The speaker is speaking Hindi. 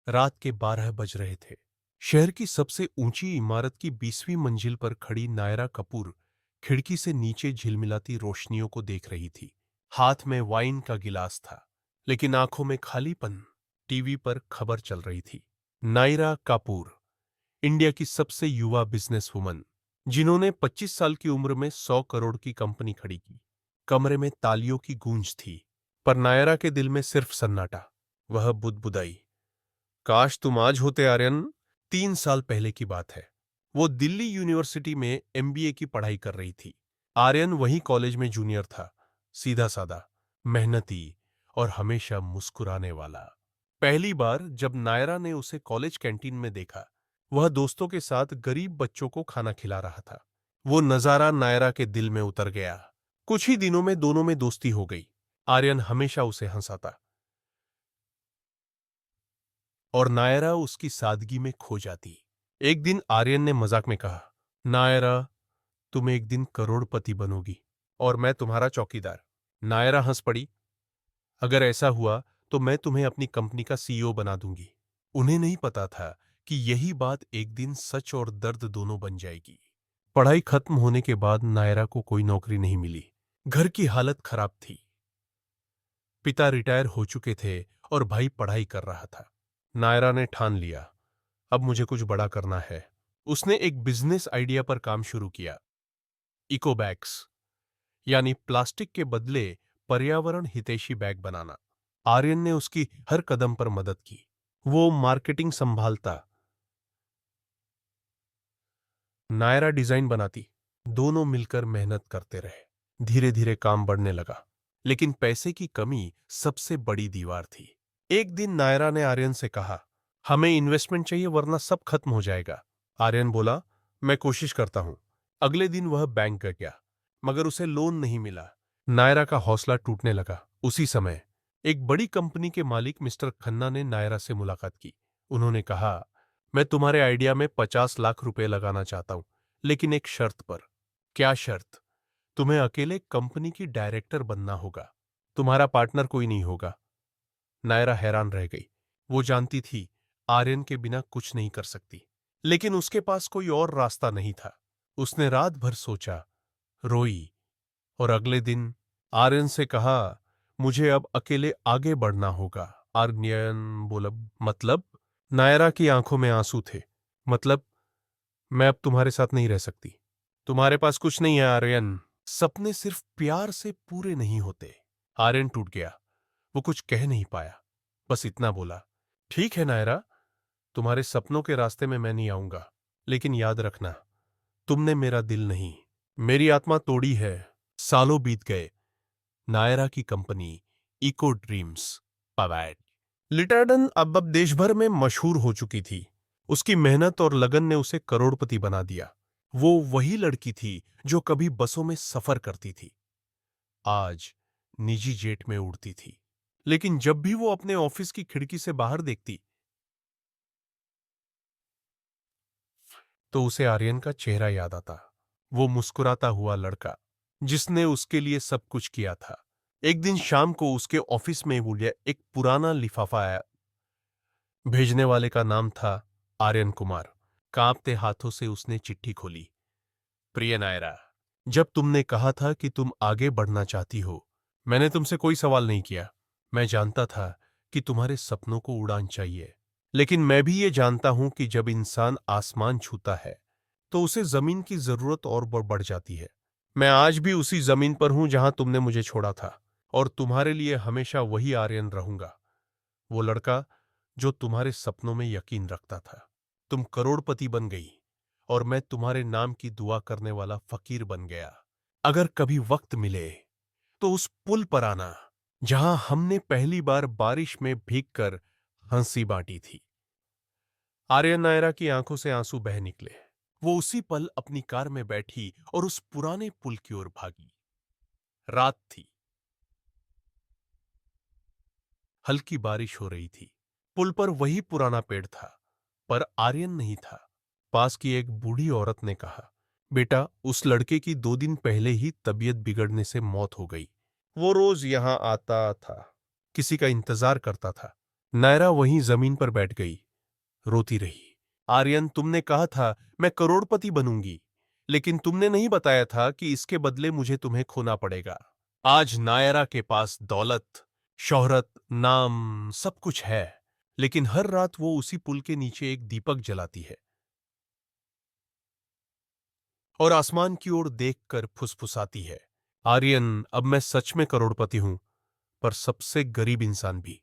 रात के 12 बज रहे थे। शहर की सबसे ऊंची इमारत की 20वीं मंजिल पर खड़ी नायरा कपूर खिड़की से नीचे झिलमिलाती रोशनियों को देख रही थी। हाथ में वाइन का गिलास था, लेकिन आंखों में खालीपन। टीवी पर खबर चल रही थी। नायरा कपूर, इंडिया की सबसे युवा बिजनेस वुमन, जिन्होंने 25 साल की उम्र में 100 करोड़ की कंपनी खड़ी की। कमरे में तालियों की गूंज थी, पर नायरा के दिल में सिर्फ सन्नाटा। वह बुदबुदाई, काश तुम आज होते आर्यन। 3 साल पहले की बात है। वो दिल्ली यूनिवर्सिटी में एमबीए की पढ़ाई कर रही थी। आर्यन वही कॉलेज में जूनियर था, सीधा साधा, मेहनती और हमेशा मुस्कुराने वाला। पहली बार जब नायरा ने उसे कॉलेज कैंटीन में देखा, वह दोस्तों के साथ गरीब बच्चों को खाना खिला रहा था। वो नजारा नायरा के दिल में उतर गया। कुछ ही दिनों में दोनों में दोस्ती हो गई। आर्यन हमेशा उसे हंसाता और नायरा उसकी सादगी में खो जाती। एक दिन आर्यन ने मजाक में कहा, नायरा, तुम एक दिन करोड़पति बनोगी और मैं तुम्हारा चौकीदार। नायरा हंस पड़ी। अगर ऐसा हुआ तो मैं तुम्हें अपनी कंपनी का सीईओ बना दूंगी। उन्हें नहीं पता था कि यही बात एक दिन सच और दर्द दोनों बन जाएगी। पढ़ाई खत्म होने के बाद नायरा को कोई नौकरी नहीं मिली। घर की हालत खराब थी। पिता रिटायर हो चुके थे और भाई पढ़ाई कर रहा था। नायरा ने ठान लिया, अब मुझे कुछ बड़ा करना है। उसने एक बिजनेस आइडिया पर काम शुरू किया, इको बैग्स, यानी प्लास्टिक के बदले पर्यावरण हितैषी बैग बनाना। आर्यन ने उसकी हर कदम पर मदद की। वो मार्केटिंग संभालता, नायरा डिजाइन बनाती। दोनों मिलकर मेहनत करते रहे। धीरे धीरे काम बढ़ने लगा, लेकिन पैसे की कमी सबसे बड़ी दीवार थी। एक दिन नायरा ने आर्यन से कहा, हमें इन्वेस्टमेंट चाहिए वरना सब खत्म हो जाएगा। आर्यन बोला, मैं कोशिश करता हूं। अगले दिन वह बैंक गया, मगर उसे लोन नहीं मिला। नायरा का हौसला टूटने लगा। उसी समय एक बड़ी कंपनी के मालिक मिस्टर खन्ना ने नायरा से मुलाकात की। उन्होंने कहा, मैं तुम्हारे आइडिया में 50 लाख रुपए लगाना चाहता हूं, लेकिन एक शर्त पर। क्या शर्त? तुम्हें अकेले कंपनी की डायरेक्टर बनना होगा। तुम्हारा पार्टनर कोई नहीं होगा। नायरा हैरान रह गई। वो जानती थी आर्यन के बिना कुछ नहीं कर सकती, लेकिन उसके पास कोई और रास्ता नहीं था। उसने रात भर सोचा, रोई और अगले दिन आर्यन से कहा, मुझे अब अकेले आगे बढ़ना होगा। आर्यन बोला, मतलब? नायरा की आंखों में आंसू थे। मतलब, मैं अब तुम्हारे साथ नहीं रह सकती। तुम्हारे पास कुछ नहीं है आर्यन। सपने सिर्फ प्यार से पूरे नहीं होते। आर्यन टूट गया। वो कुछ कह नहीं पाया, बस इतना बोला, ठीक है नायरा, तुम्हारे सपनों के रास्ते में मैं नहीं आऊंगा, लेकिन याद रखना, तुमने मेरा दिल नहीं, मेरी आत्मा तोड़ी है। सालों बीत गए। नायरा की कंपनी इको ड्रीम्स पवैड लिटरडन अब देश भर में मशहूर हो चुकी थी। उसकी मेहनत और लगन ने उसे करोड़पति बना दिया। वो वही लड़की थी जो कभी बसों में सफर करती थी, आज निजी जेट में उड़ती थी। लेकिन जब भी वो अपने ऑफिस की खिड़की से बाहर देखती, तो उसे आर्यन का चेहरा याद आता। वो मुस्कुराता हुआ लड़का, जिसने उसके लिए सब कुछ किया था। एक दिन शाम को उसके ऑफिस में वो एक पुराना लिफाफा आया। भेजने वाले का नाम था आर्यन कुमार। कांपते हाथों से उसने चिट्ठी खोली। प्रिय नायरा, जब तुमने कहा था कि तुम आगे बढ़ना चाहती हो, मैंने तुमसे कोई सवाल नहीं किया। मैं जानता था कि तुम्हारे सपनों को उड़ान चाहिए, लेकिन मैं भी ये जानता हूं कि जब इंसान आसमान छूता है तो उसे जमीन की जरूरत और बढ़ जाती है। मैं आज भी उसी जमीन पर हूं जहां तुमने मुझे छोड़ा था, और तुम्हारे लिए हमेशा वही आर्यन रहूंगा, वो लड़का जो तुम्हारे सपनों में यकीन रखता था। तुम करोड़पति बन गई और मैं तुम्हारे नाम की दुआ करने वाला फकीर बन गया। अगर कभी वक्त मिले तो उस पुल पर आना जहां हमने पहली बार बारिश में भीगकर हंसी बांटी थी। आर्यन नायरा की आंखों से आंसू बह निकले। वो उसी पल अपनी कार में बैठी और उस पुराने पुल की ओर भागी। रात थी, हल्की बारिश हो रही थी। पुल पर वही पुराना पेड़ था, पर आर्यन नहीं था। पास की एक बूढ़ी औरत ने कहा, बेटा, उस लड़के की 2 दिन पहले ही तबीयत बिगड़ने से मौत हो गई। वो रोज यहां आता था, किसी का इंतजार करता था, नायरा वहीं जमीन पर बैठ गई, रोती रही। आर्यन, तुमने कहा था मैं करोड़पति बनूंगी, लेकिन तुमने नहीं बताया था कि इसके बदले मुझे तुम्हें खोना पड़ेगा। आज नायरा के पास दौलत, शोहरत, नाम सब कुछ है, लेकिन हर रात वो उसी पुल के नीचे एक दीपक जलाती है और आसमान की ओर देखकर फुसफुसाती है, आर्यन, अब मैं सच में करोड़पति हूं, पर सबसे गरीब इंसान भी।